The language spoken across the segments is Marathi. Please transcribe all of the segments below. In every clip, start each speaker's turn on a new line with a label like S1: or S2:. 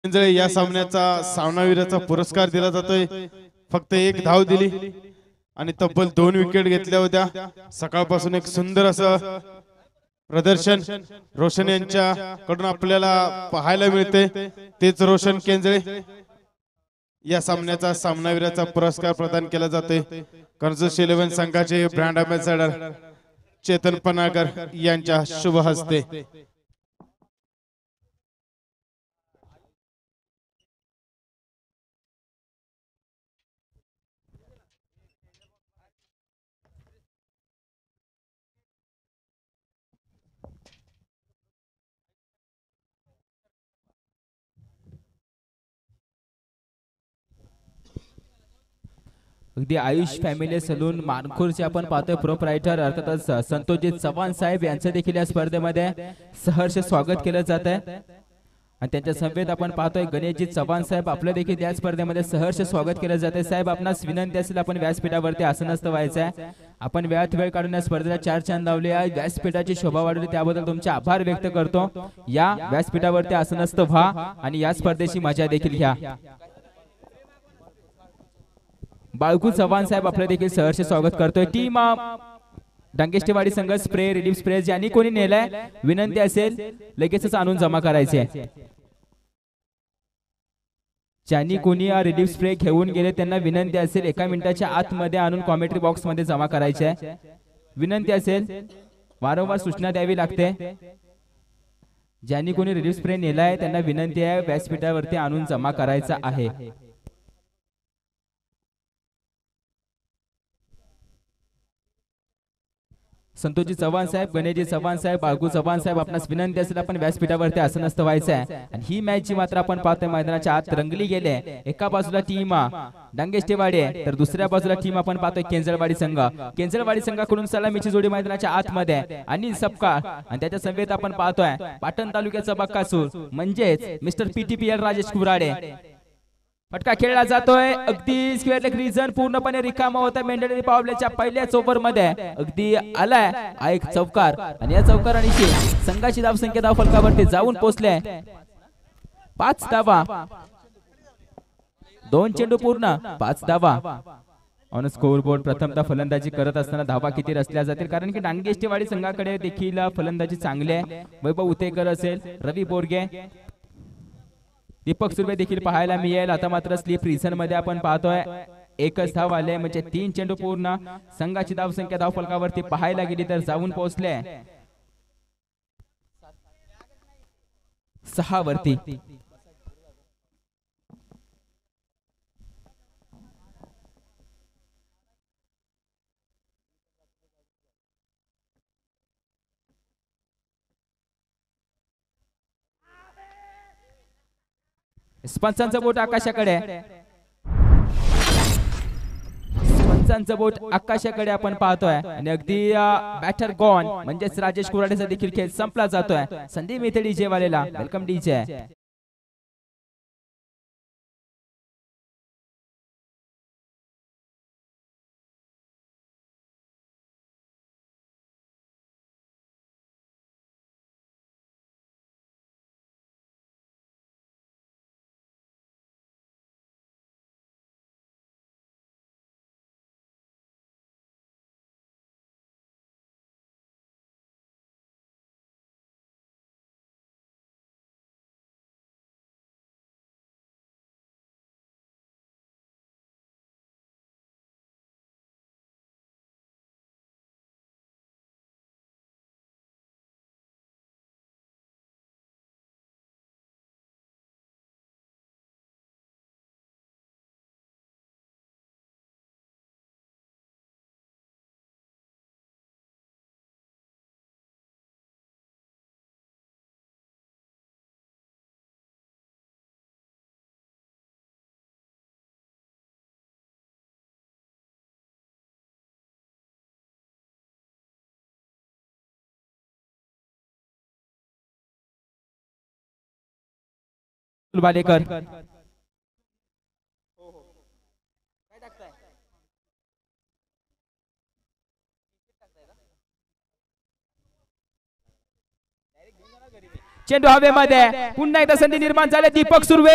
S1: केंजळे या सामन्याचा सामनावीराचा पुरस्कार दिला जातोय। फक्त एक धाव दिली आणि तब्बल 2 विकेट घेतल्या होत्या। सकाळपासून एक सुंदर असं प्रदर्शन रोशन यांच्याकडून आपल्याला पाहायला मिळते। तेच रोशन केंजळे या सामन्याचा सामनावीराचा पुरस्कार प्रदान केला जातोय। कर्जत 11 संघाचे ब्रँड अँबॅसेडर चेतन पनागर यांच्या शुभ हस्ते।
S2: अगदी आयुष फॅमिली सलून मानखुर्दचे आपण पाहतोय प्रोप्रायटर अर्थातच संतोषजी चव्हाण साहेब यांचं देखील या स्पर्धेमध्ये सहर्ष स्वागत केलं जात आहे। आणि त्यांच्या समवेत आपण पाहतोय गणेशजी चव्हाण साहेब आपलं देखील या स्पर्धेमध्ये सहर्ष स्वागत केलं जाते। साहेब आपणास विनंती असेल आपण व्यासपीठावरती आसनस्थ व्हायचं आहे। आपण वेळात वेळ काढून या स्पर्धेला 4 चांद लावले आहे। व्यासपीठाची शोभा वाढवली त्याबद्दल तुमचे आभार व्यक्त करतो। या व्यासपीठावरती आसनस्थ व्हा आणि या स्पर्धेची मजा देखील घ्या। बाळकू चव्हाण साहेब आपलं देखील सहर्ष स्वागत करतोय। टीम डांगेष्टेवाडी संघ स्प्रे रिलीफ स्प्रे ज्यांनी कोणी नेलाय विनंती असेल लगेचच आणून जमा करायचे। ज्यांनी कोणी रिलीफ स्प्रे घेऊन गेले त्यांना विनंती असेल 1 मिनिटाच्या आतमध्ये आणून कॉमेंट्री बॉक्स मध्ये जमा करायचे। विनंती असेल वारंवार सूचना द्यावी लागते। ज्यांनी कोणी रिलीफ स्प्रे नेलाय त्यांना विनंती आहे व्यासपीठावरती आणून जमा करायचा आहे। संतोषजी चव्हाण साहेब गणेशजी चव्हाण साहेब बाळगू चव्हाण साहेब आपणास विनंती असेल आपण व्यासपीठावरती आसनस्थ व्हायचं आहे। आणि ही मॅच जी मात्र आपण पाहतोय मैदानाच्या आत रंगली गेले। एका बाजूला टीम डांगेष्टेवाडी आहे तर दुसऱ्या बाजूला टीम आपण पाहतोय केंजळवाडी संघ। केंजळवाडी संघाकडून सलामीची जोडी मैदानाच्या आतमध्ये आणि सपकाळ आणि त्याच्या समवेत आपण पाहतोय पाटण तालुक्याचा बक्कासूर म्हणजेच मिस्टर पीटीपीएल राजेश कुराडे। फटका खेळला जातोय अगदी स्क्वेअर लेग रिजन पूर्णपणे रिकामा होता। मेंढरी पावलेच्या पहिल्याच ओव्हर मध्ये अगदी आलाय एक चौकार आणि या चौकारानिशी संघाची धाव संख्या धाव फलकावरती जाऊन पोहोचले 5 धावा। 2 चेंडू पूर्ण 5 धावा ऑन स्कोर बोर्ड। प्रथमतः फलंदाजी करत असताना धावा किती रचल्या जातील कारण की डांगेष्टेवाडी संघाकडे देखील फलंदाजी चांगली आहे। वैभव उतेकर असेल रवी बोरगे दीपक सुर्वे देखील पाहायला मिळेल। आता मात्र स्लीप रिझन मध्ये आपण पाहतोय एकच धाव आले म्हणजे 3 चेंडू पूर्ण। संघाची धाव संख्या धाव फलकावरती पाहायला गेली तर जाऊन पोहोचले 6 वरती। पंचांचं बोट आकाशाकडे पंचांचं बोट आकाशाकडे आपण पाहतोय आणि अगदी बॅटर गॉन म्हणजेच राजेश कुराडेचा देखील खेळ संपला जातोय। संदीप इथे डीजे वालेला वेलकम डीजे। बालेकर चेंडू हवेमध्ये, पुन्हा एकदा संधी निर्माण झाली. दीपक सुर्वे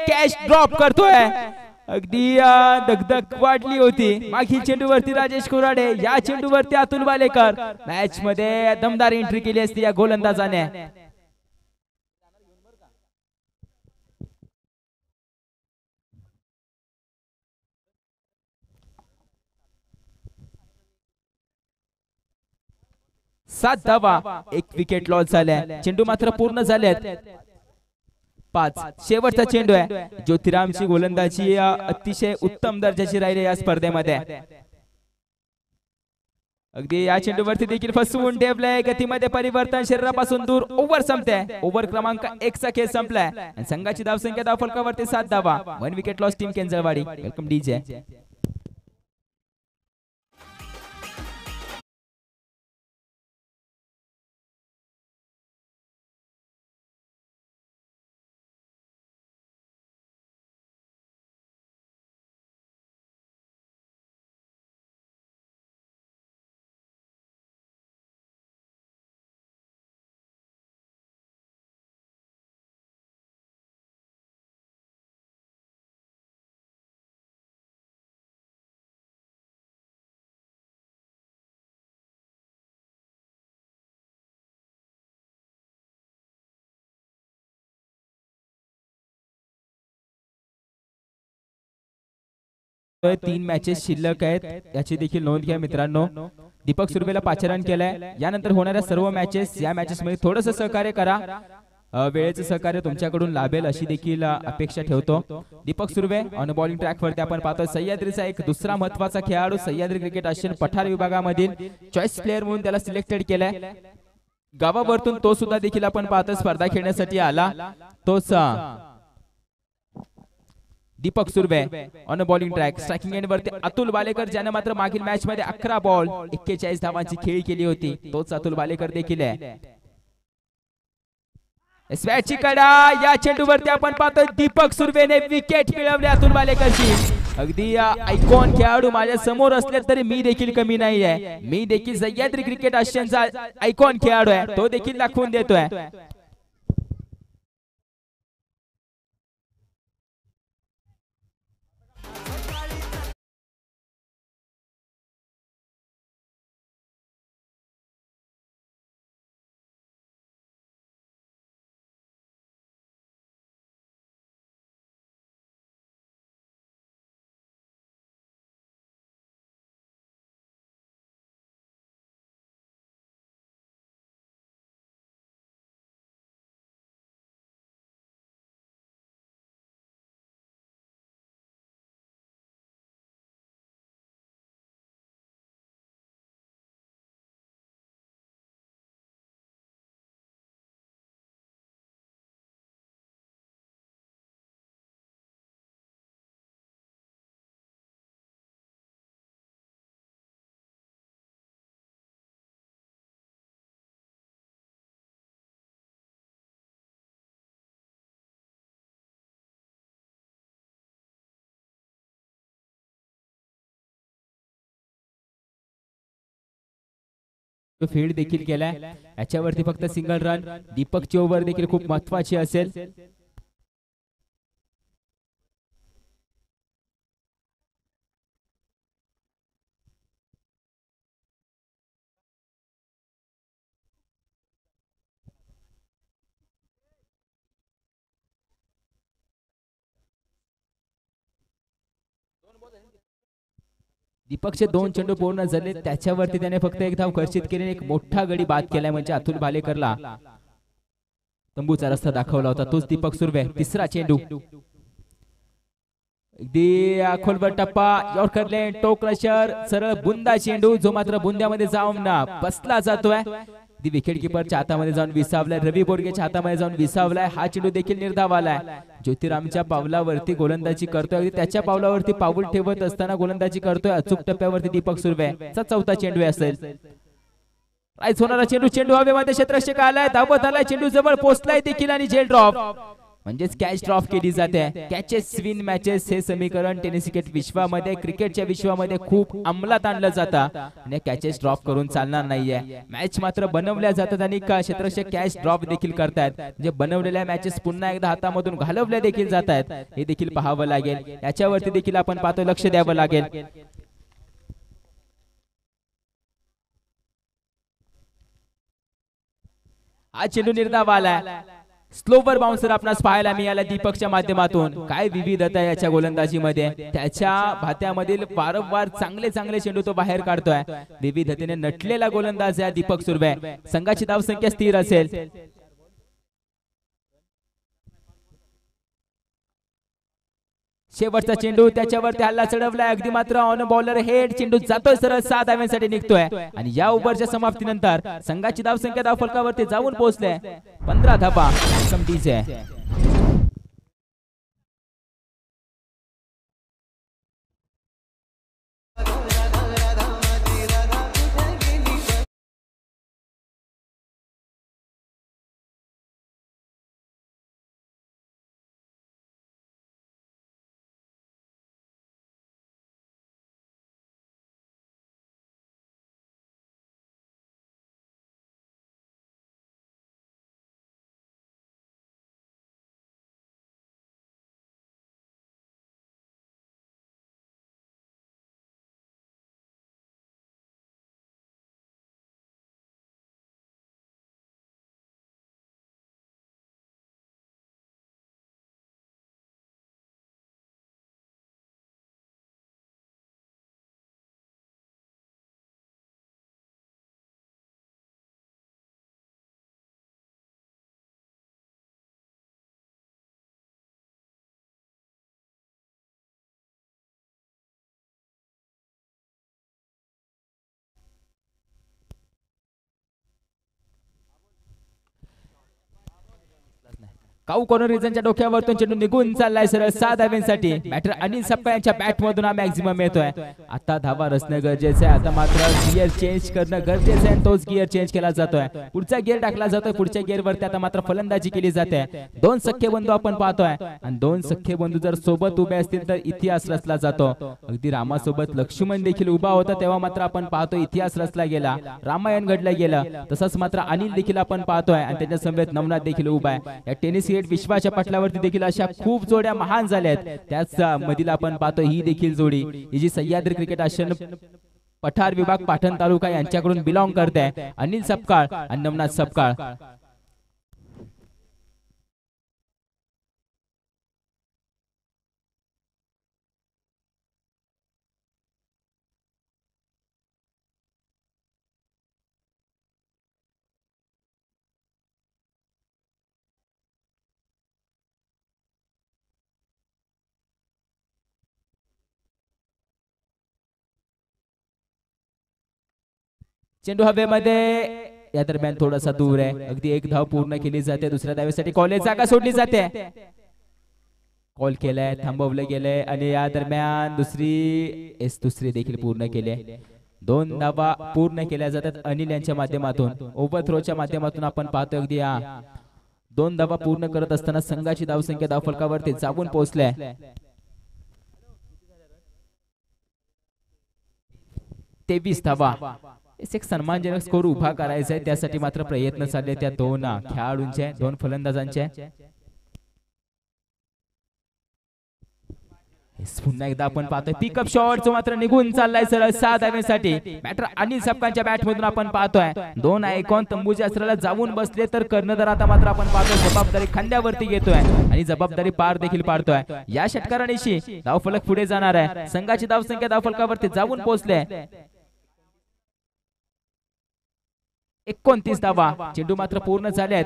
S2: कॅच ड्रॉप करतोय. अगदी दगदग वाढली होती. मागील चेंडूवरती राजेश कोराडे, या चेंडूवरती अतुल वालेकर. मॅच मध्ये दमदार एंट्री केली असती या गोलंदाजाने. सात धावा, एक विकेट लॉस झाल्या. चेंडू मात्र पूर्ण झालेत. 5 शेवटचा चेंडू आहे. ज्योतिरामची गोलंदाजी अतिशय उत्तम दर्जाची राहिली या स्पर्धेमध्ये. अगदी या चेंडूवरती देखील फसवून ठेवलंय. गतीमध्ये परिवर्तन, शरीरापासून दूर. ओव्हर संपते. ओव्हर क्रमांक 1 चा खेळ संपलाय. संघाची धावसंख्या धावफलकावरती 7 धावा. 1 wicket loss team Kenjalwadi. Welcome DJ. तीन मॅचेस शिल्लक आहेत, याची देखील नोंद घ्या मित्रांनो. दीपक सुर्वेला 5 रन केलंय. यानंतर होणाऱ्या सर्व मॅचेस, या मॅचेस मध्ये थोडंसं सहकार्य करा. वेळेचं सहकार्य तुमच्याकडून लाभेल अशी देखील अपेक्षा ठेवतो. Deepak Surve on bowling track वरती आपण पाहतोय. सह्याद्रीचा एक दुसरा महत्वाचा खेळाडू, सह्याद्री क्रिकेट असोसिएशन पठार विभागामधील चॉईस प्लेअर म्हणून त्याला सिलेक्टेड केलंय. गावावरतून तो सुद्धा देखील आपण पाहतोय स्पर्धा खेळण्यासाठी आला. तोच Deepak Surve on bowling track. Striking end वरती अतुल वालेकर, ज्याने मात्र मागील मॅच मध्ये 11 बॉल 41 धावांची खेळी केली होती. तोच अतुल वालेकर देखील आहे. स्वॅटची कडा, या चेंडूवरती आपण पाहतोय दीपक सुर्वेने विकेट मिळवली अतुल वालेकरची. अगदी आयकॉन खेळाडू माझ्या समोर असले तरी मी देखील कमी नाही आहे. मी देखील सह्याद्री क्रिकेट असोसिएशनचा आयकॉन खेळाडू आहे, तो देखील दाखवून देतोय. फील्ड देखील केलाय. याच्यावरती फक्त सिंगल रन. दीपकची ओव्हर देखील खूप महत्वाची असेल. दीपकचे 2 चेंडू पूर्ण झाले, त्याच्यावरती त्याने फक्त एक धाव खर्चित केली. एक मोठा गडी बाद केलाय म्हणजे अतुल वालेकरला तंबूचा रस्ता दाखवला होता तोच दीपक सुर्वे. तिसरा चेंडू अगदी खोलवर टप्पा, यॉर्कर लेन, टो क्रशर, सरळ बुंदा चेंडू जो मात्र बुंद्यामध्ये जाऊन बसला जातोय. विकेट किपरच्या हातामध्ये जाऊन विसावलाय. रवी बोरगेच्या हातामध्ये जाऊन विसावलाय. हा चेंडू देखील निर्धाव आलाय. ज्योतिरामच्या पावलावरती गोलंदाजी करतोय. त्याच्या पावलावरती पाऊल ठेवत असताना गोलंदाजी करतोय अचूक टप्प्यावरती दीपक सुर्वे. चौथा चेंडू असेल. राईस होणारा चेंडू, चेंडू हवेमध्ये क्षेत्ररक्षक आलाय, धावत आलाय, चेंडू जवळ पोहोचलाय देखील आणि झेल ड्रॉप. म्हणजेच कॅच ड्रॉप केली जाते. कॅचेस विन मॅचेस हे समीकरण टेनिस क्रिकेट विश्वामध्ये क्रिकेटच्या विश्वामध्ये खूप अंमलात आणलं जातं आणि कॅचेस ड्रॉप करून चालणार नाहीये. मॅच मात्र बनवल्या जातात आणि क्षेत्ररक्षक कॅच ड्रॉप देखील करतात. म्हणजे बनवलेल्या मॅचेस पुन्हा एकदा हातामधून घालवल्या देखील जात आहेत. हे देखील पाहावं लागेल. याच्यावरती देखील आपण पाहतो, लक्ष द्यावं लागेल. हा चेंडू निर्धाव आलाय. स्लोवर बाउन्सर आपणास पाहायला मिळाला दीपकच्या माध्यमातून. काय विविधता याच्या गोलंदाजीमध्ये, त्याच्या भात्यामधील वारंवार चांगले चांगले चेंडू तो बाहेर काढतोय. विविधतेने नटलेला गोलंदाज आहे दीपक सुर्वे. संघाची धावसंख्या स्थिर असेल. शेवटचा चेंडू, त्याच्यावरती हल्ला चढवलाय अगदी मात्र ऑन बॉलर हेड. चेंडू जातोय सरळ 6 धाव्यांसाठी निघतोय आणि या ओव्हरच्या समाप्तीनंतर संघाची धावसंख्या धावफलकावरती जाऊन पोहोचले 15 धावा. कमटीचे काऊ कॉर्नर रिजनच्या डोक्यावरतून चेंडू निघून चाललाय सरळ 6 धाव्यांसाठी. बॅटर अनिल सप्पा यांच्या बॅट मधून हा मॅक्झिमम येतोय. आता धावा रचणं गरजेचं आहे. आता मात्र गिअर चेंज करणं गरजेचं आहे. तोच गिअर चेंज केला जातोय. पुढचा गिअर टाकला जातोय. पुढच्या गिअर वरती आता मात्र फलंदाजी केली जाते. 2 सख्खे बंधू आपण पाहतोय आणि 2 सख्खे बंधू जर सोबत उभे असतील तर इतिहास रचला जातो. अगदी रामासोबत लक्ष्मण देखील उभा होता तेव्हा मात्र आपण पाहतो इतिहास रचला गेला, रामायण घडलं गेलं. तसंच मात्र अनिल देखील आपण पाहतोय आणि त्याच्या समवेत नवनाथ देखील उभा आहे. या टेनिस विश्वाच्या पटलावरती देखील अशा खूप जोड्या महान झाल्यात. त्याच मधील आपण पाहतो ही देखील जोडी, ही जी सह्याद्री क्रिकेट आश्रम पठार विभाग पाटण तालुका यांच्याकडून बिलॉंग करते. अनिल सपकाळ आणि नवनाथ सपकाळ. चेंडू हवेमध्ये, या दरम्यान थोडासा दूर आहे. अगदी 1 धाव पूर्ण केली जाते. दुसऱ्या धावेसाठी कॉलेज जागा सोडली जाते. कॉल केलाय, थांबवलं गेलंय आणि या दरम्यान दुसरी देखील पूर्ण केले. 2 धावा पूर्ण केल्या जातात अनिल यांच्या माध्यमातून. ओव्हरथ्रोच्या माध्यमातून आपण पाहतो अगदी 2 धावा पूर्ण करत असताना संघाची धावसंख्या धावफलकावरती जाऊन पोहोचल्या 23 धावा. एक सन्मानजनक स्कोर उभा करायचा आहे. त्यासाठी मात्र प्रयत्न चालले त्या 2 खेळाडूंचे, 2 फलंदाजांचे. पुन्हा एकदा आपण पाहतोय पिकअप शॉट मात्र निघून चाललाय सरळ 6 धाव्यांसाठी. बॅटर अनिल सपकांच्या बॅट मधून आपण पाहतोय 2 आयकॉन तंबूच्या अस्त्राला जाऊन बसले तर कर्णधार आता मात्र आपण पाहतोय जबाबदारी खांद्यावरती घेतोय आणि जबाबदारी पार देखील पाडतोय. या षटकारानिशी धावफलक पुढे जाणार आहे. संघाची धावसंख्या धावफलकावरती जाऊन पोहोचले 29 धावा. चेंडू मात्र पूर्ण झालेत.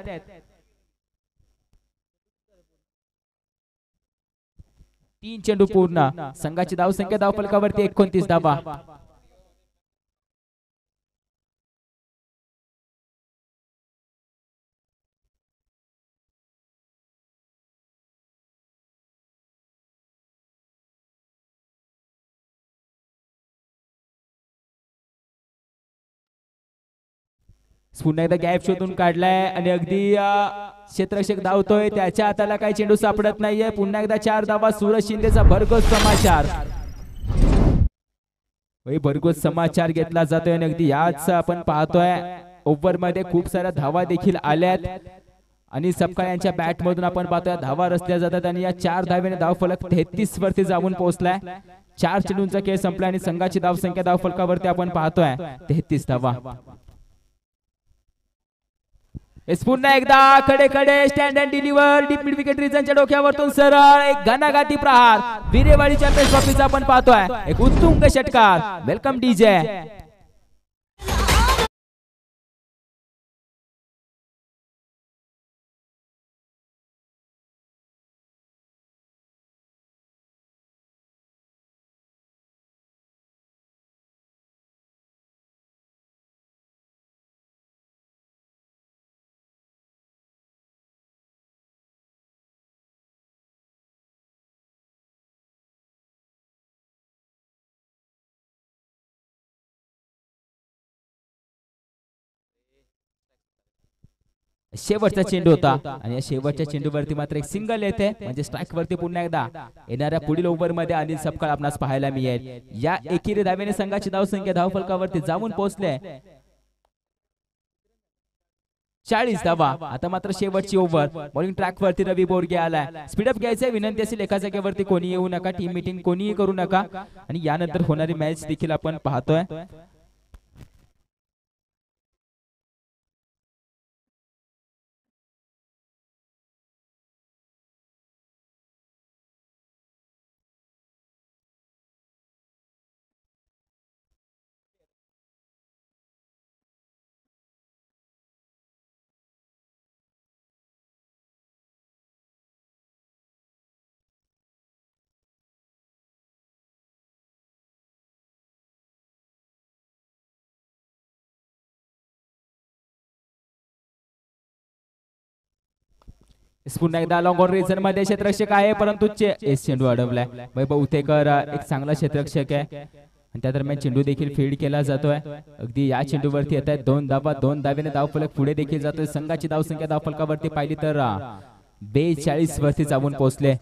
S2: 3 चेंडू पूर्ण. संघाची धावसंख्या धावफलकावरती 29 धावा. पुन्हा एकदा गॅप शोधून काढलाय आणि अगदी क्षेत्ररक्षक धावतोय, त्याच्या हाताला काही चेंडू सापडत नाहीये. पुन्हा एकदा 4 धावा. सूरज शिंदेचा भरघोस समाचार, भरघोस समाचार घेतला जातोय आणि अगदी याच आपण पाहतोय ओव्हर मध्ये खूप साऱ्या धावा देखील आल्यात आणि सपकाळ यांच्या बॅट मधून आपण पाहतोय धावा रचल्या जातात आणि या 4 धावेने धावफलक 33 वरती जाऊन पोहोचलाय. 4 चेंडूंचा खेळ संपला आणि संघाची धावसंख्या धावफलकावरती आपण पाहतोय 33 धावा. पुन्हा एकदा कडे कडे stand and deliver deep mid wicket रिजनच्या डोक्यावरतून सरळ एक घणाघाती प्रहार. विरेवाडी चॅम्पियन्स ट्रॉफीचा आपण पाहतोय एक उत्तुंग षटकार. Welcome DJ. शेवटचा चेंडू होता आणि या शेवटच्या चेंडूवरती मात्र एक सिंगल येते, म्हणजे स्ट्राईक वरती पुन्हा एकदा येणाऱ्या पुढील ओव्हर मध्ये अनिल सपकाळ आपणास पाहायला मिळेल. या एकेरी धावेने संघाची धावसंख्या धावफलकावरती जाऊन पोहोचले 40 धावा. आता मात्र शेवटची ओव्हर. बॉलिंग ट्रॅक वरती रवी बोरगे आलाय. स्पीडअप घ्यायचंय, विनंती असेल एका जागेवरती कोणी येऊ नका, टीम मीटिंग कोणीही करू नका आणि यानंतर होणारी मॅच देखील आपण पाहतोय. पुन्हा एकदा लॉंग ऑन रिझन मध्ये क्षेत्ररक्षक आहे, परंतु चेंडू अडवलाय. वैभव उतेकर एक चांगला क्षेत्ररक्षक आहे आणि त्या दरम्यान चेंडू देखील फील्ड केला जातोय. अगदी या चेंडूवरती येत आहेत 2 धावा. 2 धावेने धावफलक पुढे देखील जातोय. संघाची धावसंख्या धावफलकावरती पाहिली तर 42 वरती जाऊन पोहोचले.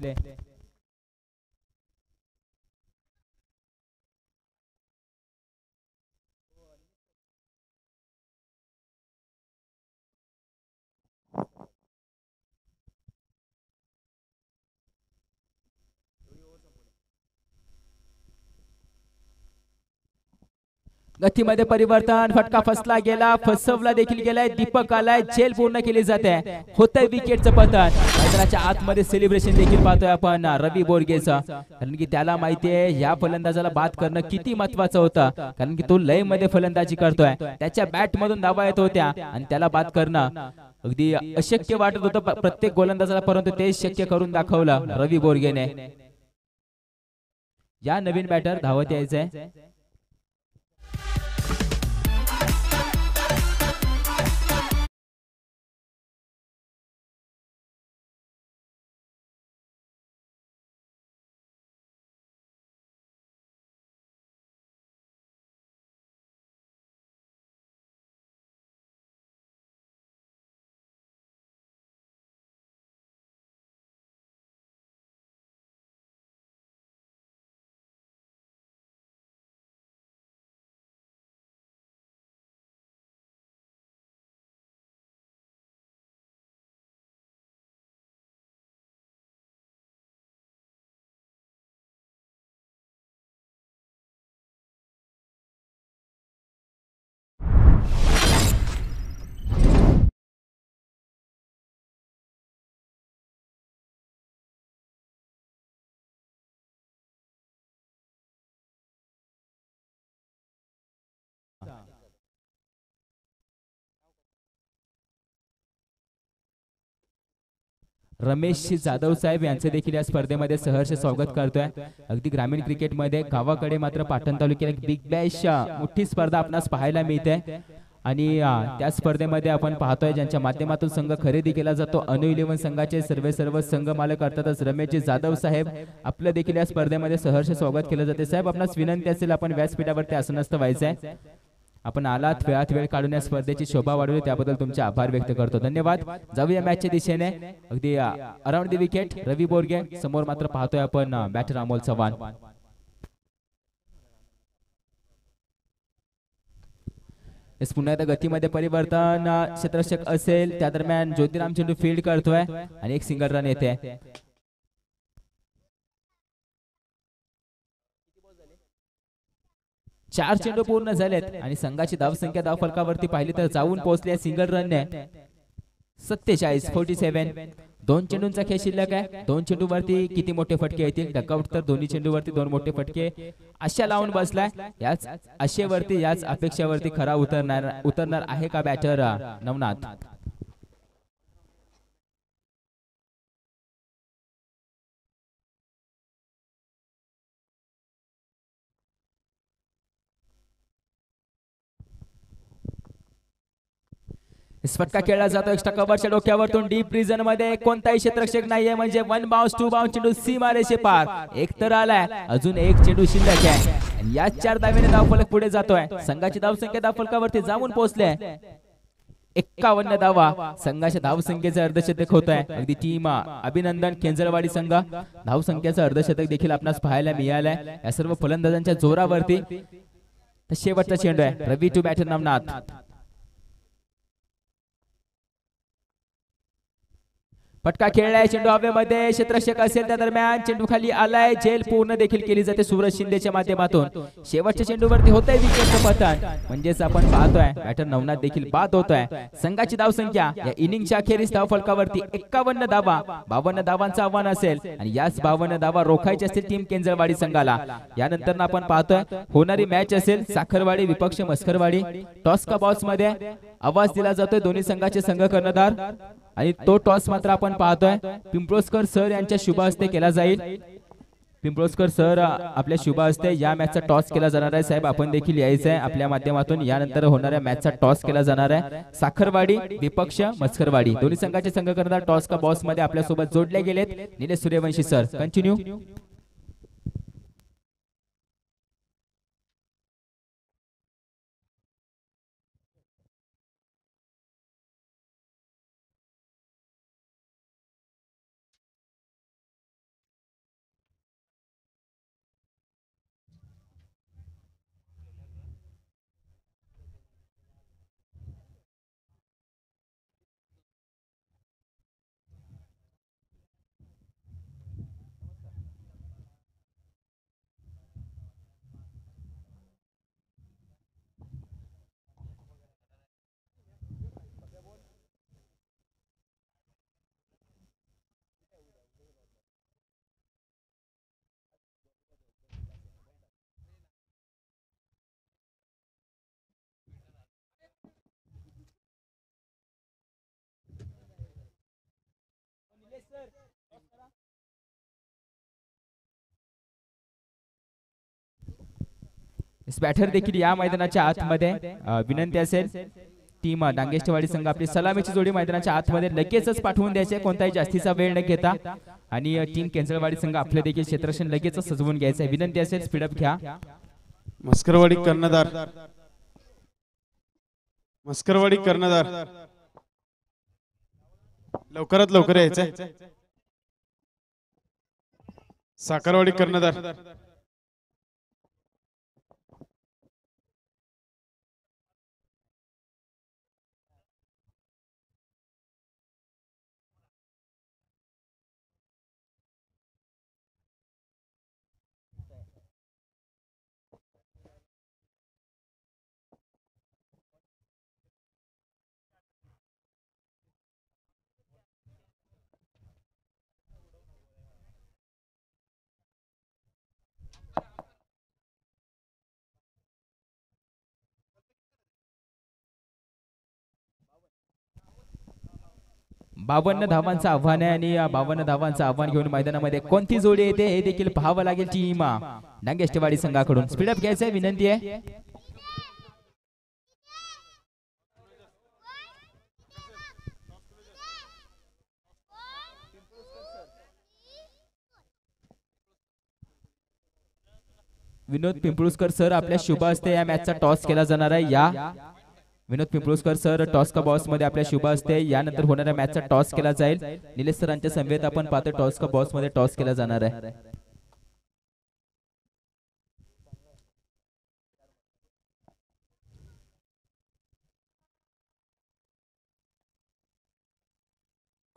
S2: गतीमध्ये परिवर्तन, फटका फसला गेला, फसवला देखील गेलाय. दीपक आलाय, झेल पूर्ण केली जाते. होतंय विकेटचं पतन. मैदानाच्या आतमध्ये सेलिब्रेशन देखील पाहतोय आपण रवी बोरगेचं, कारण की त्याला माहितीये या फलंदाजाला बाद करणं किती महत्वाचं होतं, कारण की तो लय मध्ये फलंदाजी करतोय. त्याच्या बॅट मधून धावा येत होत्या आणि त्याला बाद करणं अगदी अशक्य वाटत होतं प्रत्येक गोलंदाजाला, परंतु ते शक्य करून दाखवलं रवी बोरगेने. या नवीन बॅटर धावत यायचंय. रमेश जाधव साहेब यांचे देखील या स्पर्धेमध्ये सहर्ष स्वागत करतोय. अगदी ग्रामीण क्रिकेटमध्ये गावाकडे मात्र पाटण तालुक्यात एक बिग बॅश मोठी स्पर्धा आपणास पाहायला मिळते आणि त्या स्पर्धेमध्ये आपण पाहतोय ज्यांच्या माध्यमातून संघ खरेदी केला जातो. अनु 11 संघाचे सर्व संघ मालक अर्थातच रमेश जाधव साहेब आपलं देखील या स्पर्धेमध्ये सहर्ष स्वागत केलं जाते. साहेब आपणास विनंती असेल आपण व्यासपीठावरती आसनस्थ व्हायचंय आपण आलात वेळात वेळ काढून या स्पर्धेची शोभा वाढवली त्याबद्दल तुमचे आभार व्यक्त करतो. धन्यवाद. जाऊया मॅचच्या दिशेने. अगदी अराउंड द विकेट रवी बोरगे, समोर मात्र पाहतोय आपण बॅटर अमोल चव्हाण. पुन्हा एकदा गतीमध्ये परिवर्तन. क्षेत्ररक्षक असेल त्या दरम्यान ज्योतिराम चेंडू फील्ड करतोय आणि एक सिंगल रन येते. चार चेंडू पूर्ण झालेत आणि संघाची धावसंख्या धावफलकावरती पाहिली तर जाऊन पोहोचली सिंगल रनने 47. 2 चेंडूंचा खेळ शिल्लक आहे. 2 चेंडूवरती किती मोठे फटके येतील? डकआउट तर दोन्ही चेंडूवरती 2 मोठे फटके आशा लावून बसलाय. याच आशेवरती याच अपेक्षावरती खरा उतरणार आहे का बॅटर नवनाथ? फटका खेळला जातो एक्स्ट्रा कव्हरच्या डोक्यावरतून डीप रिजन मध्ये. कोणताही क्षेत्ररक्षक नाहीये म्हणजे 1 बाउन्स 2 बाउन्स चेंडू सीमारेषे पार. एक तर आलाय, अजून एक चेंडू शिल्लक आहे आणि या 4 धावेने धावफलक पुढे जातोय. संघाची धावसंख्या धावफलकावरती जाऊन पोहोचले 51 धावा. संघाच्या धावसंख्येचे अर्धशतक होत आहे. अगदी टीम अभिनंदन. केंजरवाडी संघ धावसंख्येचं अर्धशतक देखील आपणास पाहायला मिळालंय या सर्व फलंदाजांच्या जोरावरती. शेवटचा चेंडू आहे रवी टू बॅटर नवनाथ. फटका खेळलाय, चेंडू हवेमध्ये. क्षेत्ररक्षक असेल त्या दरम्यान चेंडू खाली आलाय. झेल पूर्ण देखील केली जाते सूरज शिंदेच्या माध्यमातून. शेवटच्या चेंडूवरती होतंय विकेटचं पतन. म्हणजेच आपण पाहतोय बॅटर नवनाथ देखील बाद होतोय. संघाची धावसंख्या या इनिंगच्या अखेरीस धावफलकावरती 51 धावा. 52 धावांचं आव्हान असेल आणि याच 52 धावा रोखायचे असतील टीम केंजरवाडी संघाला. यानंतर आपण पाहतोय होणारी मॅच असेल साखरवाडी विपक्ष मस्करवाडी. टॉस का बॉल्स मध्ये आवाज दिला जातोय दोन्ही संघाचे संघ कर्णधार आणि तो टॉस मात्र आपण पाहतोय पिंपळोस्कर सर यांच्या शुभ हस्ते केला जाईल. पिंपळोस्कर सर आपल्या शुभ हस्ते या मॅचचा टॉस केला जाणार आहे. साहेब आपण देखील यायचं आहे आपल्या माध्यमातून. यानंतर होणाऱ्या मॅचचा टॉस केला जाणार आहे. साखरवाडी विपक्ष मस्करवाडी दोन्ही संघाचे संघ कर्णधार टॉस का बॉस मध्ये आपल्या सोबत जोडले गेलेत. Nilesh Suryawanshi sir continue. Batter देखील या मैदानाच्या आतमध्ये. विनंती असेल टीम डांगेष्टवाडी संघ आपली सलामीची जोडी मैदानाच्या आतमध्ये लगेचच पाठवून द्यायचे कोणताही जास्तीचा वेळ न घेता. आणि टीम केंजरवाडी संघ आपले देखील क्षेत्ररक्षण लगेचच सजवून घ्यायचं. विनंती असेल स्पीडअप घ्या.
S1: मस्करवाडी कर्णधार मस्करवाडी कर्णधार लवकरात लवकर यायचंय. साखरवाडी कर्णधार
S2: बावन्न धावांचं आव्हान आहे आणि 52 धावांचं आव्हान घेऊन मैदानामध्ये कोणती जोडी येते हे देखील पाहावं लागेल टीम डांगेष्टवाडी संघाकडून. स्पीडअप घ्यायचंय विनंती आहे. विनोद पिंपळुसकर सर आपल्या शुभ हस्ते या मॅचचा टॉस केला जाणार आहे. या विनोद पिंपळुसकर सर टॉस का बॉस मध्ये आपल्या शुभ हस्ते यानंतर होणाऱ्या मॅचचा टॉस केला जाईल. निलेश सरांच्या समवेत आपण पाहतो टॉस का बॉस मध्ये टॉस केला जाणार आहे.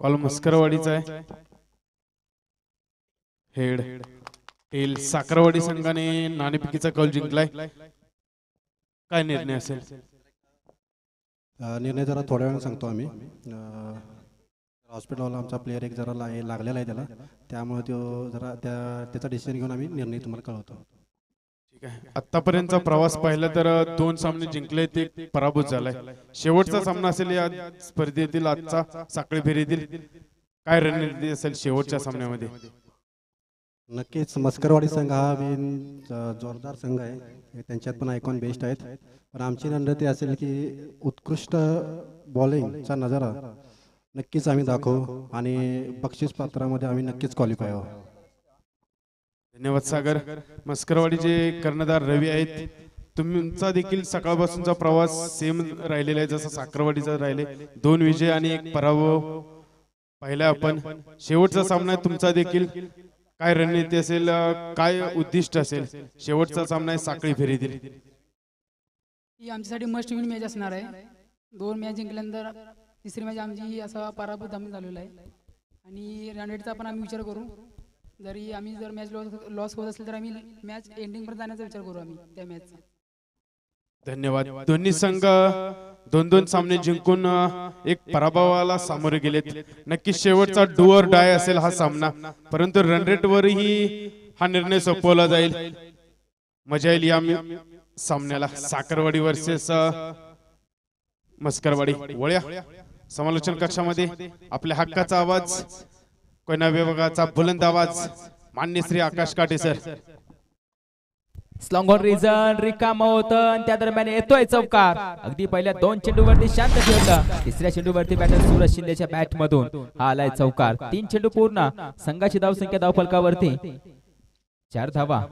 S1: कॉल मस्करवाडीचा आहे. हेड टेल साखरवाडी संघाने नाणेफेकीचा कौल जिंकलाय. काय निर्णय असेल?
S3: निर्णय जरा थोड्या वेळाने सांगतो आम्ही. हॉस्पिटलला आमचा प्लेअर एक जरा लागलेला आहे त्याला, त्यामुळे तो जरा त्याचा डिसिजन घेऊन आम्ही निर्णय तुम्हाला कळवतो.
S1: ठीक आहे. आतापर्यंतचा प्रवास पाहिला तर 2 सामने जिंकले, ते पराभूत झालाय. शेवटचा सामना असेल या स्पर्धेतील, आजचा साखळी फेरीतील. काय रणनीती असेल शेवटच्या सामन्यामध्ये?
S3: नक्कीच मस्करवाडी संघ हा जोरदार संघ आहे. त्यांच्यात पण आयकॉन बेस्ट आहेत. पण आमची रणनीती असेल की उत्कृष्ट बॉलिंगचा नजारा नक्कीच आम्ही दाखवू आणि बक्षीस पात्रामध्ये आम्ही नक्कीच क्वालिफाय आहोत.
S1: धन्यवाद सागर. मस्करवाडीचे कर्णधार रवी आहेत. तुमचा देखील सकाळपासूनचा प्रवास सेम राहिलेला आहे जसा साखरवाडीचा राहिले. 2 विजय आणि 1 पराभव पाहिला आपण. शेवटचा सामना तुमचा देखील. काय रणनीती असेल, काय उद्दिष्ट असेल? शेवटचा सामना आहे साखळी फेरीतील.
S4: ही आमच्यासाठी मस्ट विन मॅच असणार आहे. 2 मॅच जिंकल्यानंतर तिसरी मॅच आमची असा पराभूत आम्ही झालेला आहे आणि रनरेटचा पण आम्ही विचार करू. जरी आम्ही जर मॅच लॉस होत असेल तर आम्ही मॅच एंडिंग पर्यंत जाण्याचा विचार करू आम्ही त्या मॅचचा.
S1: धन्यवाद. दोन्ही संघ 2-2 सामने जिंकून एक पराभवाला सामोरे गेलेत. नक्की शेवटचा डू ऑर डाय असेल हा सामना, परंतु रनरेट वरही हा निर्णय सोपवला जाईल. मजा येईल या सामन्याला. साखरवाडी वर्सेस मस्करवाडी. वळ्या समालोचन कक्षामध्ये आपल्या हक्काचा आवाज, कोयना विभागाचा बुलंद आवाज, मान्य श्री आकाश काटे सर.
S2: स्लॉंग ऑन रिझन रिकाम होतं आणि त्या दरम्यान येतोय चौकार. अगदी पहिल्या 2 चेंडूवरती शांत ठेवलं. तिसऱ्या चेंडूवरती बॅटर सूरज शिंदेच्या बॅट मधून हा आलाय चौकार. 3 चेंडू पूर्ण. संघाची धावसंख्या धावफलकावरती 4 धावा.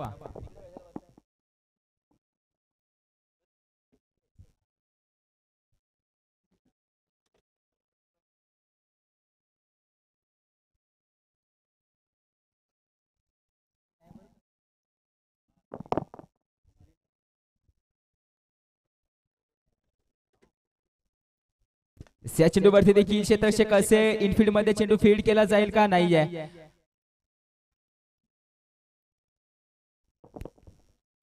S2: या चेंडूवरती देखील क्षेत्ररक्षक असे इनफिल्ड मध्ये चेंडू फील्ड केला जाईल का नाहीये.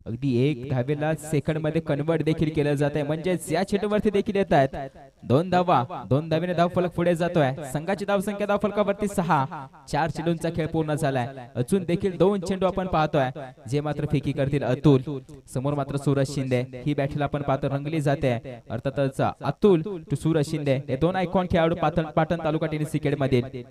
S2: अगदी 1 धावेला सेकंड मध्ये कन्वर्ट देखील केलं जात आहे. म्हणजेच या चेंडूवरती देखील येत आहेत 2 धावा. 2 धावेने धावफलक पुढे जातोय. संघाची धावसंख्या धावफलकावरती 6. 4 चेंडूंचा खेळ पूर्ण झालाय. अजून देखील 2 चेंडू आपण पाहतोय जे मात्र फेकी करतील अतुल. समोर मात्र सूरज शिंदे. ही बॅटल आपण पाहतो रंगली जाते. अर्थातच अतुल टू सूरज शिंदे हे 2 आयकॉन खेळाडू पाटण तालुका टेनिस क्रिकेट मधील.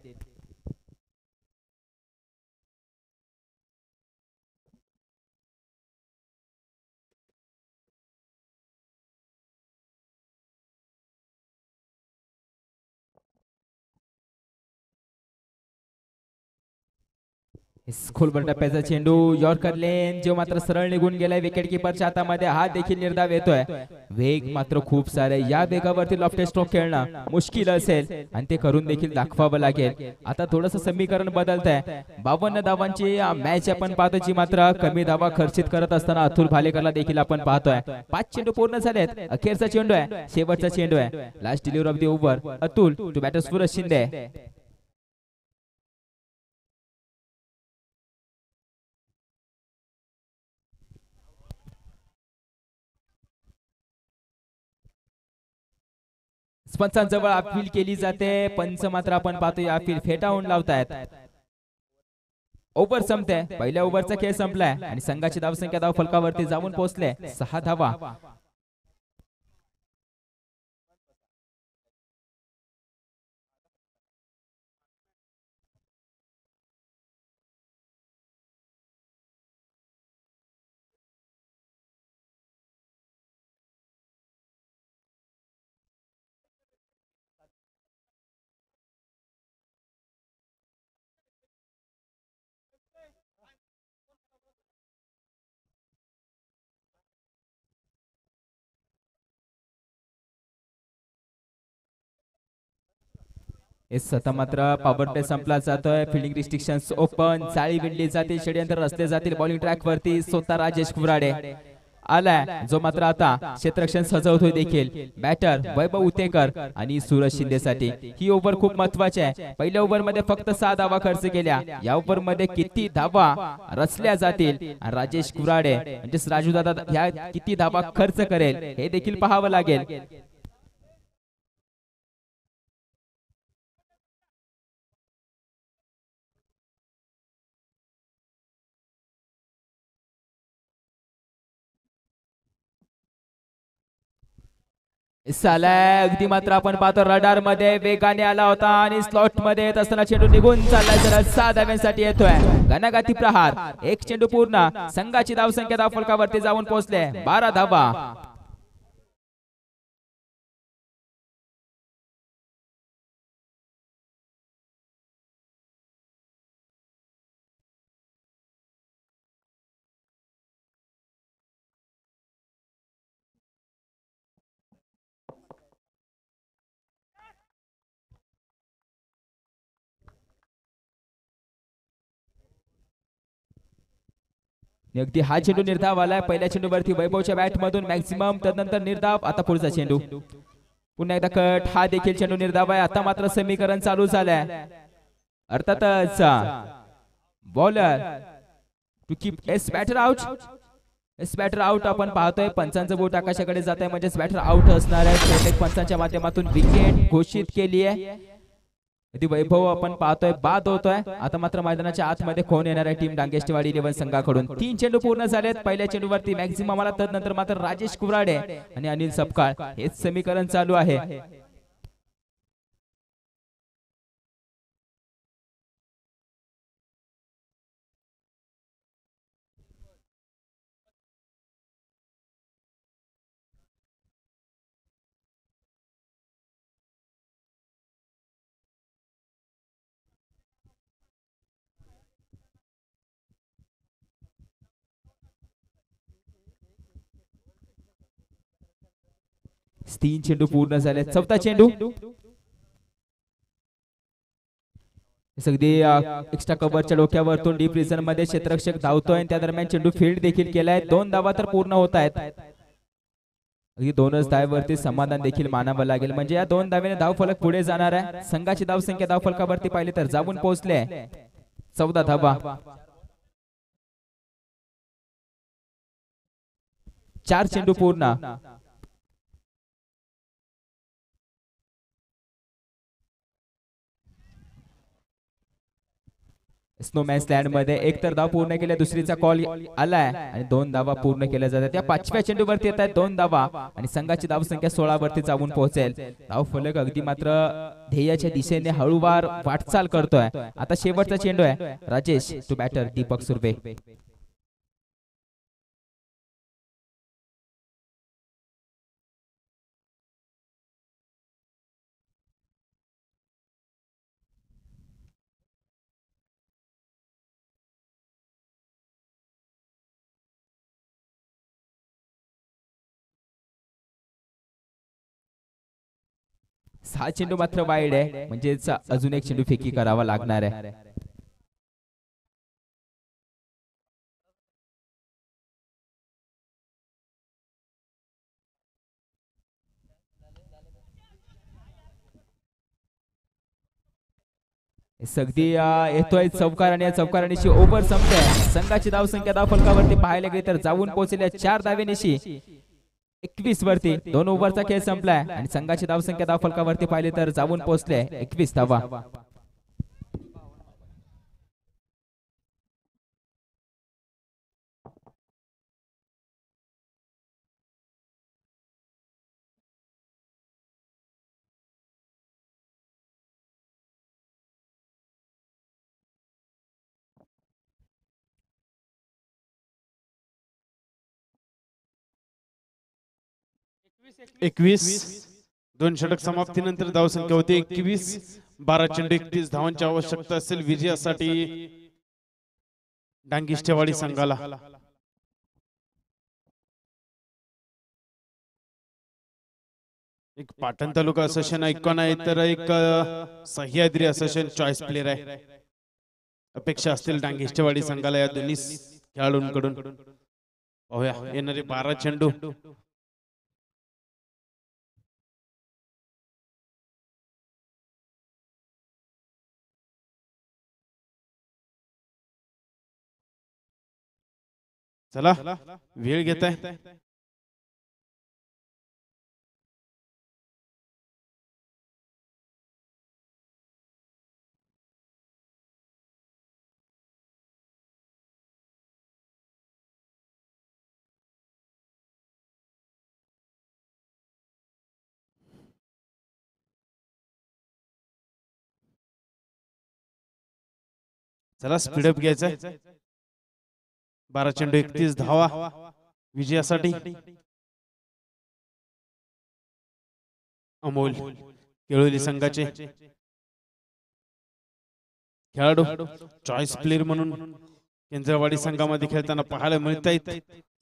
S2: खोलवर टप्प्याचा चेंडू यॉर्कर लेन जो मात्र सरळ निघून गेलाय विकेट किपरच्या हातामध्ये. हा देखील निर्धाव येतोय. वेग मात्र खूप सारे. या वेगावरती लॉफ्टेड स्ट्रोक खेळणं मुश्किल असेल आणि ते करून देखील दाखवावं लागेल. आता थोडंसं समीकरण बदलत आहे. 52 धावांची मॅच आपण पाहतो जी मात्र कमी धावा खर्चित करत असताना अतुल भालेकरला देखील आपण पाहतोय. 5 चेंडू पूर्ण झालेत. अखेरचा चेंडू आहे, शेवटचा चेंडू आहे. Last delivery of the over. Atul to batter Suraj Shinde. पंचांजवळ अपील केली जाते. पंच मात्र आपण पाहतो अपील फेटाळून लावतायत. ओव्हर संपते. पहिल्या ओव्हरचा खेळ संपलाय आणि संघाची धावसंख्या धावफलकावरती जाऊन पोहोचले 6 धावा. आता मात्र पॉवर प्ले संपला जातोय. फिल्डिंग रिस्ट्रिक्शन्स ओपन, चाळी विणली जाते, षडयंत्र रचले जातील. बॉलिंग ट्रॅक वरती स्वतः राजेश कुराडे आलाय, जो मात्र आता क्षेत्ररक्षण सजवतोय देखील. बॅटर वैभव उतेकर आणि सूरज शिंदे साठी ही ओव्हर खूप महत्वाची आहे. पहिल्या ओव्हर मध्ये फक्त 6 धावा खर्च केल्या. या ओव्हर मध्ये किती धावा रचल्या जातील आणि राजेश कुराडे म्हणजे राजू दादा ह्या किती धावा खर्च करेल हे देखील पाहावं लागेल. अगदी मात्र आपण पाहतो रडार मध्ये वेगाने आला होता आणि स्लॉट मध्ये येत असताना चेंडू निघून चाललाय. जरा 6 धाव्यांसाठी येतोय. घनघाती प्रहार, एक चेंडू पूर्ण. संघाची धावसंख्या धावफलकावरती जाऊन पोहोचले 12 धावा. अगदी हा चेंडू निर्धाव आलाय. पहिल्या चेंडूवरती वैभवच्या बॅट मधून मॅक्झिमम, त्यानंतर निर्धाव. आता पुढचा चेंडू पुन्हा एकदा कट. हा देखील चेंडू निर्धाव आहे. आता मात्र समीकरण चालू झालंय. अर्थातच bowler to keep as batter out. As batter out आपण पाहतोय. पंचांचं बोट आकाशाकडे जात आहे, म्हणजे बॅटर आउट असणार आहे. प्रत्येक पंचांच्या माध्यमातून विकेट घोषित केली आहे. वैभव आपण पाहतोय बाद होतोय. आता मात्र मैदानाच्या आतमध्ये कोण येणार आहे टीम डांगेष्टीवाडी 11 संघाकडून. 3 चेंडू पूर्ण झालेत. पहिल्या चेंडूवरती मॅक्झिमम आला, तदनंतर मात्र राजेश कुराडे आणि अनिल सपकाळ हेच समीकरण चालू आहे. तीन चेंडू पूर्ण झाले. चौथा चेंडू अगदी एक्स्ट्रा कव्हरच्या डोक्यावरतून डीप रिजन मध्ये क्षेत्ररक्षक धावतोय. त्या दरम्यान चेंडू फील्ड देखील केलाय. 2 धावा तर पूर्ण होत आहेत. अगदी 2च धावेवरती समाधान देखील मानावं लागेल, म्हणजे या 2 धावेने धावफलक पुढे जाणार आहे. संघाची धावसंख्या धावफलकावरती पाहिले तर जाऊन पोहोचले 14 धावा. 4 चेंडू पूर्ण. स्नोमॅन्स लँड मध्ये एक तर धाव पूर्ण केल्या, दुसरीचा कॉल आलाय आणि 2 धावा पूर्ण केल्या जातात. त्या 5व्या चेंडूवरती येत आहेत 2 धावा आणि संघाची धावसंख्या 16 वरती जाऊन पोहोचेल. धाव फलक अगदी मात्र ध्येयाच्या दिशेने हळूवार वाटचाल करतोय. आता शेवटचा चेंडू आहे. Rajesh to batter Deepak Surve. सहा चेंडू मात्र वाईड आहे, म्हणजेच अजून एक चेंडू फेकी करावा लागणार आहे. अगदी येतोय चौकार आणि या चौकारानिशी ओव्हर संपते. संघाची धावसंख्या धावफलकावरती पाहायला गेली तर जाऊन पोहोचल्या 4 धावेनिशी 21 वरती. 2 ओव्हरचा खेळ संपलाय आणि संघाची धावसंख्या धावफलकावरती पाहिले तर जाऊन पोहोचले 21 धावा.
S1: एकवीस 2 षटक समाप्तीनंतर धावसंख्या होती 21. 12 चेंडू 31 धावांची आवश्यकता असेल विजयासाठी डांगिष्टेवाडी संघाला. एक पाटण तालुका असोसिएशन आयकॉन आहे तर एक सह्याद्री असोसिएशन चॉईस प्लेअर आहे. अपेक्षा असतील डांगेष्टेवाडी संघाला या दोन्ही खेळाडूंकडून. पाहूया येणारे 12 चेंडू. चला वेळ घेत आहे. चला स्पीडअप घ्यायचंय. 12 चेंडू 31 धावा विजयासाठी. अमोल केळोली संघाचे खेळाडू चॉईस प्लेअर म्हणून केंद्रवाडी संघामध्ये खेळताना पाहायला मिळत आहेत.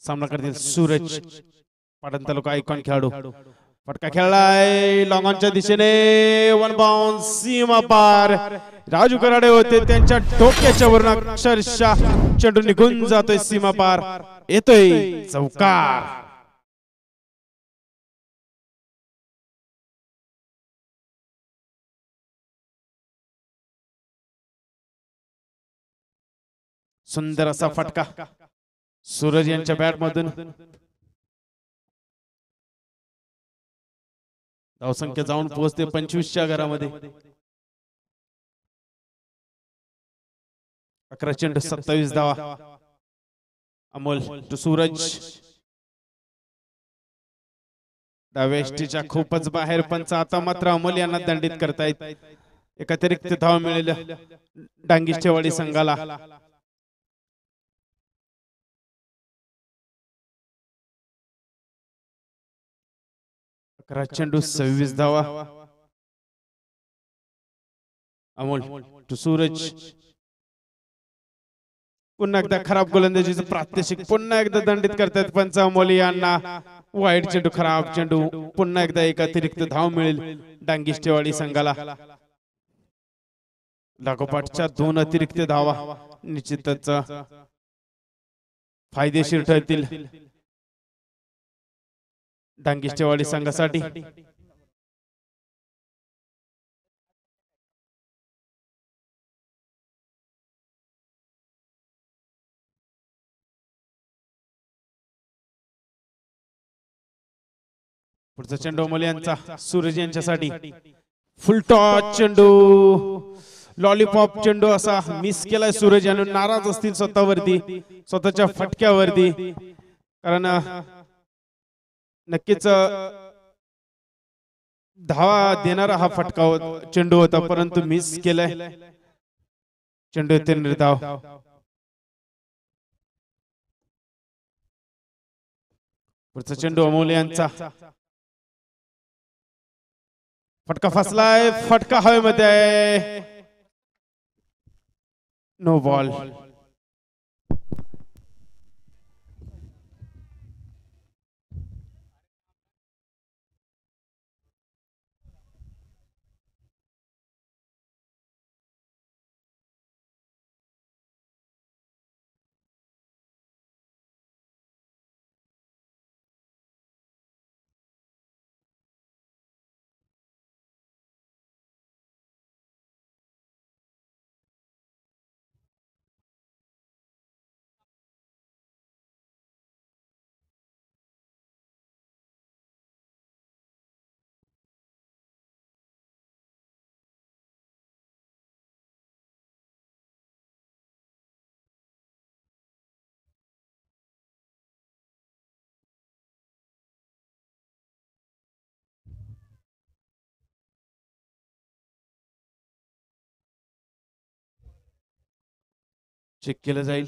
S1: सामना करतील सूरज पाटण तालुका आयकॉन खेळाडू. फटका खेळलाय लॉंग ऑनच्या दिशेने. वन बाउंस सीमा पार. राजू कराडे होते त्यांच्या डोक्याच्या वरून अक्षरशः चेंडू निघून जातोय सीमा पार. येतोय चौकार. सुंदर असा फटका सूरज यांच्या बॅट मधून. धावसंख्या जाऊन पोहोचते 25च्या घरामध्ये. 11 चेंडू 27 धावा. अमोल टू सूरज. डाव्या खूपच बाहेर पंच आता मात्र अमोल यांना दंडित करतायत. एक अतिरिक्त धाव मिळेल डांगेष्टेवाडी संघाला. चेंडू 26 धावा. अमोल टू सूरज. पुन्हा एकदा खराब गोलंदाजीचं प्रात्यक्षिक पुन्हा एकदा दंडित करतात पंच अमोल यांना. वाईट चेंडू खराब चेंडू. पुन्हा एकदा एक अतिरिक्त धाव मिळेल डांगेष्टेवाडी संघाला. लागोपाठच्या 2 अतिरिक्त धावा निश्चितच फायदेशीर ठरतील डांगेष्टेवाडी संघासाठी. पुढचा चेंडू अमोल यांचा सूरज यांच्यासाठी. फुल टॉस चेंडू. लॉलीपॉप चेंडू असा मिस केलाय सूरज यांनी. नाराज असतील स्वतःवरती स्वतःच्या फटक्यावरती. कारण नक्कीच धावा देणारा हा फटका चेंडू होता परंतु मिस केलाय. चेंडू येथे निर्धाव. पुढचा चेंडू अमोल यांचा. फटका फसलाय. फटका हवेमध्ये आहे. No ball. चेक केलं जाईल.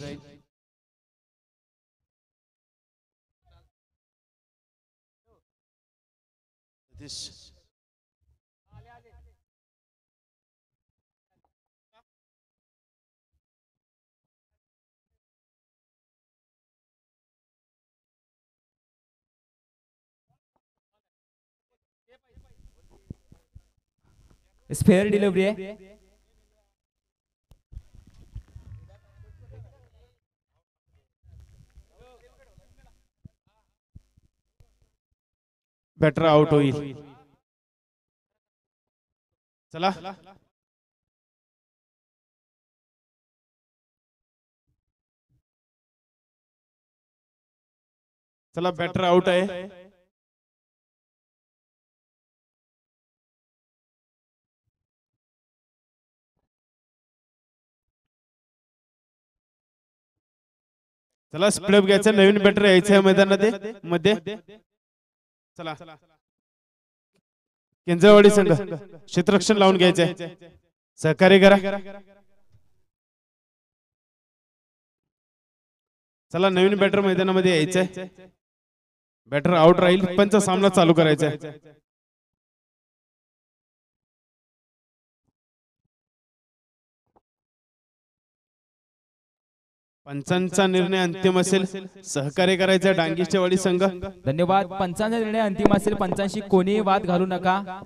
S2: फेअर डिलिव्हरी आहे.
S1: बॅटर आउट होईल. चला चला बॅटर आउट आहे. चला स्प्लॅप घ्यायचा. नवीन बॅटर यायचं मैदानामध्ये मध्ये. चला केंजळवाडी संघ क्षेत्ररक्षण लावून घ्यायचंय. सहकार्य करा. चला नवीन बॅटर मैदानामध्ये यायचंय. बॅटर आउट राहील. पंच सामना चालू करायचा आहे. पंचांचा निर्णय अंतिम असेल. सहकार्य करायचं डांगेश्वरवाडी संघ.
S2: धन्यवाद. पंचांचा निर्णय अंतिम असेल. पंचांशी कोणीही वाद घालू नका.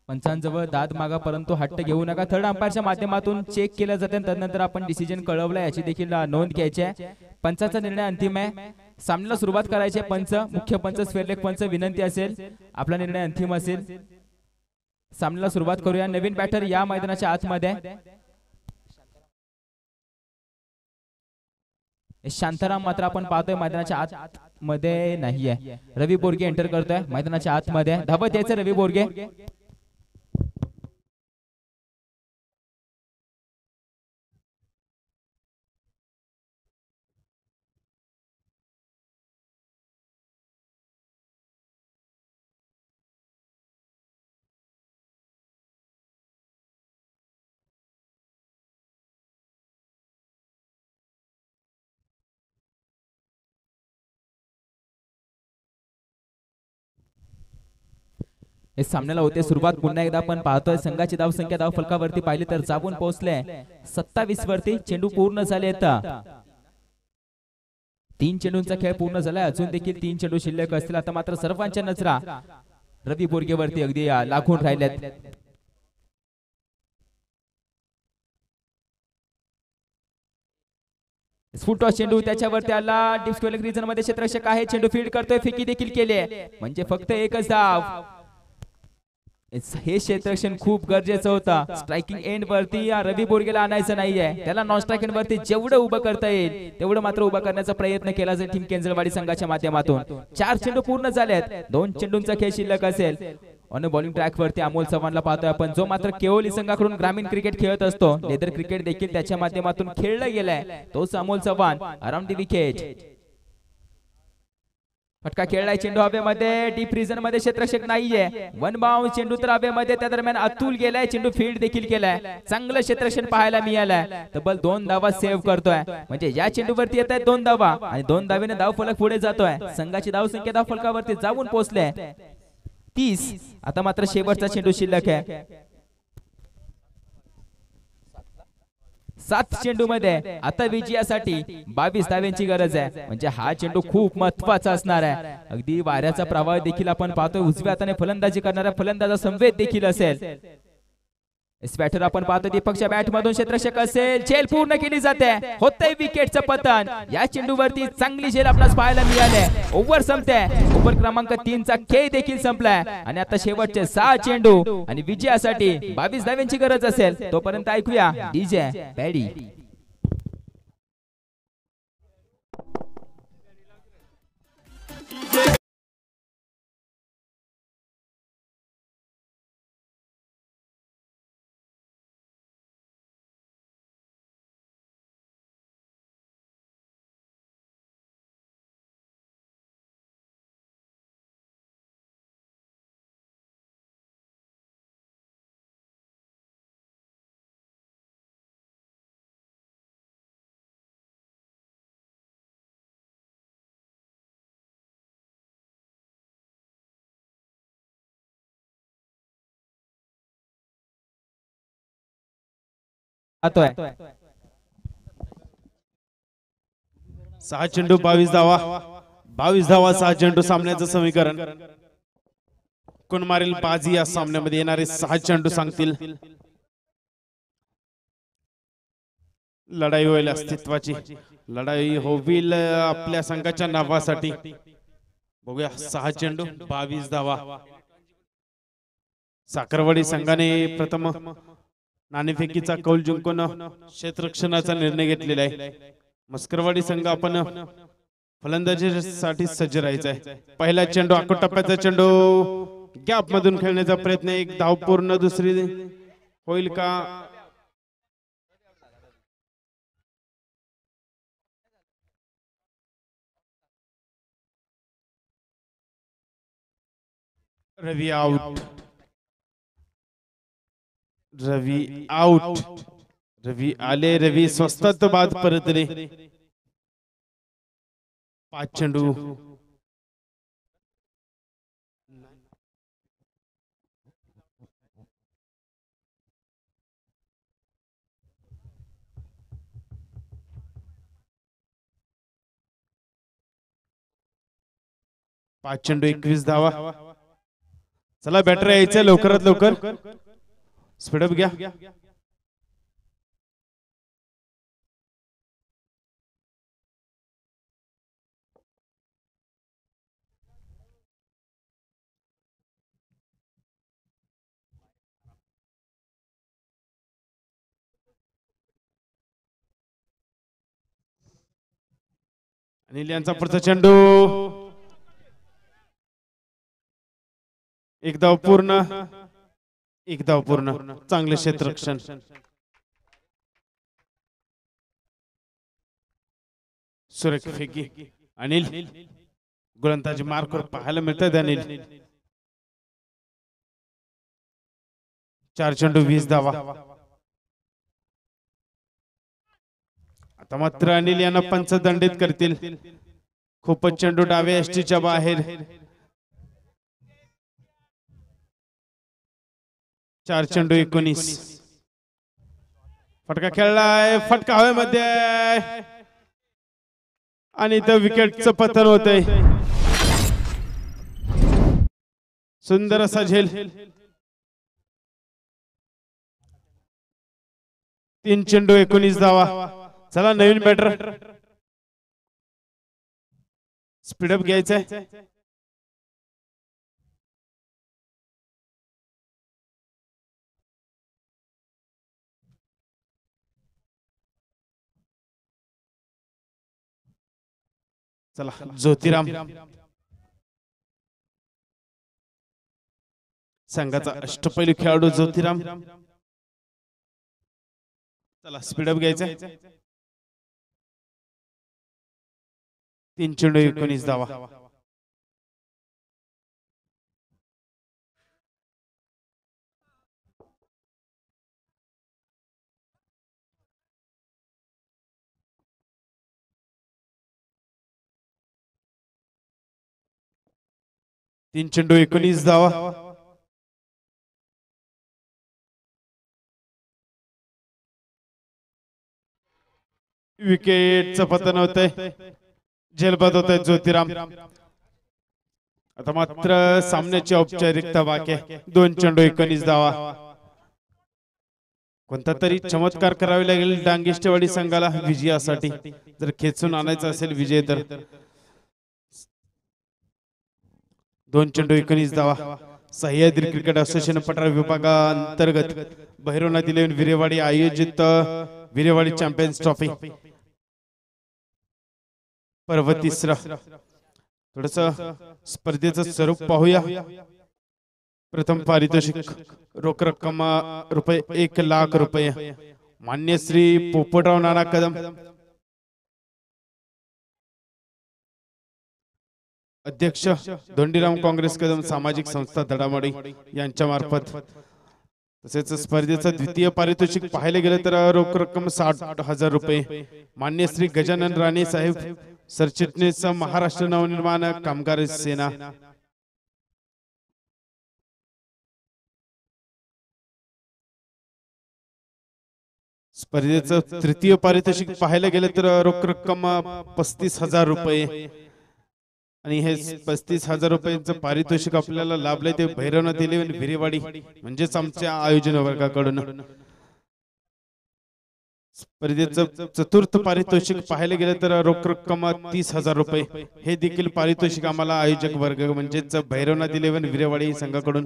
S2: पंचांजवळ दाद मागा परंतु हट्ट घेऊ नका. थर्ड अंपायरच्या माध्यमातून चेक केलं जाते. त्यानंतर आपण डिसिजन कळवलं याची देखील नोंद घ्यायची आहे. पंचांचा निर्णय अंतिम आहे. सामन्याला सुरुवात करायची आहे. पंच मुख्य पंच स्फेरलेख पंच विनंती असेल आपला निर्णय अंतिम असेल. सामन्याला सुरुवात करूया. नवीन बॅटर या मैदानाच्या आतमध्ये शांताराम मात्र आपण पाहतोय मैदानाच्या आत मध्ये नाहीये. रवी बोरगे एंटर करतोय मैदानाच्या आतमध्ये. धावत यायचं रवी बोरगे. हे सामन्याला होते सुरुवात. पुन्हा एकदा आपण पाहतोय संघाची धाव संख्या धाव फलकावरती पाहिली तर जाऊन पोहोचले 27 वरती. चेंडू पूर्ण झाले. 3 चेंडूंचा खेळ पूर्ण झालाय. अजून देखील 3 चेंडू शिल्लक असतील. आता मात्र सर्वांच्या नजरा रवी बोरगेवरती अगदी लागून राहिल्यात. फुटॉस चेंडू त्याच्यावरती आला. डिस्क्वेलिक रिजन मध्ये क्षेत्ररक्षक आहे. चेंडू फील्ड करतोय. फेकी देखील केली म्हणजे फक्त एकच धाव. हे क्षेत्ररक्षण खूप गरजेचं होतं. स्ट्रायकिंग एंड वरती रवी बोरगेला आणायचं नाहीये. त्याला नॉन स्ट्रायकिंग वरती जेवढं उभं करता येईल तेवढं मात्र उभं करण्याचा प्रयत्न केला जाईल टीम केंजळवाडी संघाच्या माध्यमातून. 4 चेंडू पूर्ण झालेत. 2 चेंडूंचा खेळ शिल्लक असेल. ऑन बॉलिंग ट्रॅक वरती अमोल चव्हाणला पाहतोय आपण, जो मात्र केवली संघाकडून ग्रामीण क्रिकेट खेळत असतो. लेदर क्रिकेट देखील त्याच्या माध्यमातून खेळला गेलाय. तोच Amol Chavan around the wicket. फटका खेळलाय. चेंडू हवेमध्ये. डीप रिजन मध्ये क्षेत्ररक्षक नाहीये. वन बाउंस चेंडू तर हवेमध्ये. त्या दरम्यान अतुल गेलाय. चेंडू फील्ड देखील केलाय. चांगलं क्षेत्ररक्षण पाहायला मिळालंय. तब्बल 2 धावा सेव्ह करतोय. म्हणजे या चेंडूवरती येत आहेत 2 धावा आणि 2 धावेने धाव फलक पुढे जातोय. संघाची धाव संख्या धाव फलकावरती जाऊन पोहोचले 30. आता मात्र शेवटचा चेंडू शिल्लक आहे. 7 चेंडू मध्ये आता विजयासाठी 22 धाव्यांची गरज आहे. म्हणजे हा चेंडू खूप महत्वाचा असणार आहे. अगदी वाऱ्याचा प्रवाह देखील आपण पाहतोय. उजव्या हाताने फलंदाजी करणारा फलंदाजा संवेद देखील असेल. बॅटर आपण पाहतो दीपकच्या बॅट मधून क्षेत्ररक्षक असेल. झेल पूर्ण केली जाते. होतंय विकेटचं पतन. या चेंडूवरती चांगली झेल आपल्याला पाहायला मिळाले. ओव्हर संपते. ओव्हर क्रमांक 3 चा खेळ देखील संपलाय आणि आता शेवटचे 6 चेंडू आणि विजयासाठी 22 धाव्यांची गरज असेल. तोपर्यंत ऐकूया डीजे पॅडी. आतोय
S1: 6 चेंडू 22 धावा. 22 धावा 6 चेंडू सामन्याचं समीकरण. कोण मारेल बाजी या सामन्यामध्ये येणारे 6 चेंडू सांगतील. लढाई होईल अस्तित्वाची, लढाई होईल आपल्या संघाच्या नावासाठी. बघूया 6 चेंडू 22 धावा. साखरवाडी संघाने प्रथम नाणेफेकीचा कौल जिंकून क्षेत्ररक्षणाचा निर्णय घेतलेला आहे. मस्करवाडी संघ आपण फलंदाजीसाठी सज्ज राहायचा आहे. पहिला चेंडू आखूड टप्प्याचा चेंडू गॅप मधून खेळण्याचा प्रयत्न. एक धाव पूर्ण, दुसरी होईल का? रवी आउट, रवी आउट. रवी आले, रवी स्वस्तात बाद परतले. 5 चेंडू 21 धावा. चला बॅटर यायचं लवकरात लवकर, स्पीडअप घ्या. अनिल यांचा पुढचा चेंडू, एक धाव पूर्ण, एक धाव पूर्ण. चांगले क्षेत्ररक्षण. सुरेख फेकी. अनिल गोलंदाजी मार्कवर पाहायला मिळतात. अनिल 4 चेंडू 20 धावा. आता मात्र अनिल यांना पंच दंडित करतील. खूपच चेंडू डावे एसटीच्या बाहेर. 4 चेंडू 19. फटका खेळलाय, फटका हवेमध्ये आणि इथं विकेटचं पतन होतंय. सुंदर असा झेल. 3 चेंडू 19 धावा. चला नवीन बॅटर, स्पीडअप घ्यायचंय. चला ज्योतिराम संघाचा अष्टपैलू खेळाडू ज्योतिराम. चला स्पीडअप घ्यायचंय. 3 चेंडू 19 धावा. तीन चेंडू 19 धावा. विकेटचं पतन होतंय. झेलबाद होत आहे ज्योतिराम. आता मात्र सामन्याची औपचारिकता बाकी आहे. 2 चेंडू 19 धावा. कोणता तरी चमत्कार करावे लागेल डांगेष्टेवाडी संघाला विजयासाठी. जर खेचून आणायचा असेल विजय तर. 2 चेंडू 19 धावा. सह्याद्री क्रिकेट असोसिएशन पठार विभागांतर्गत भैरवनाथ 11 विरेवाडी आयोजित विरेवाडी चॅम्पियन्स ट्रॉफी पर्व 3. थोडस स्पर्धेचं स्वरूप पाहूया. प्रथम पारितोषिक रोख रक्कम रुपये 1 लाख रुपये. मान्य श्री पोपटराव नाना कदम अध्यक्ष धोंडीराम काँग्रेस कदम सामाजिक संस्था धडामडी यांच्या मार्फत. तसेच स्पर्धेचं द्वितीय पारितोषिक पाहायला गेलं तर रोख रक्कम 60,000 रुपये. मान्य श्री गजानन राणे साहेब सरचिटणीस महाराष्ट्र नवनिर्माण कामगार सेना. स्पर्धेचं तृतीय पारितोषिक पाहायला गेलं तर रोख रक्कम 35,000 रुपये. आणि हे 35,000 रुपयांचं पारितोषिक आपल्याला लाभलंय ते भैरवनाथ इलेव्हन भिरेवाडी म्हणजेच आमच्या आयोजन वर्गाकडून. स्पर्धेचं चतुर्थ पारितोषिक पाहायला गेलं तर रोख रक्कम 30,000 रुपये हे देखील पारितोषिक आम्हाला आयोजक वर्ग म्हणजेच भैरवनाथ इलेव्हन भिरेवाडी संघाकडून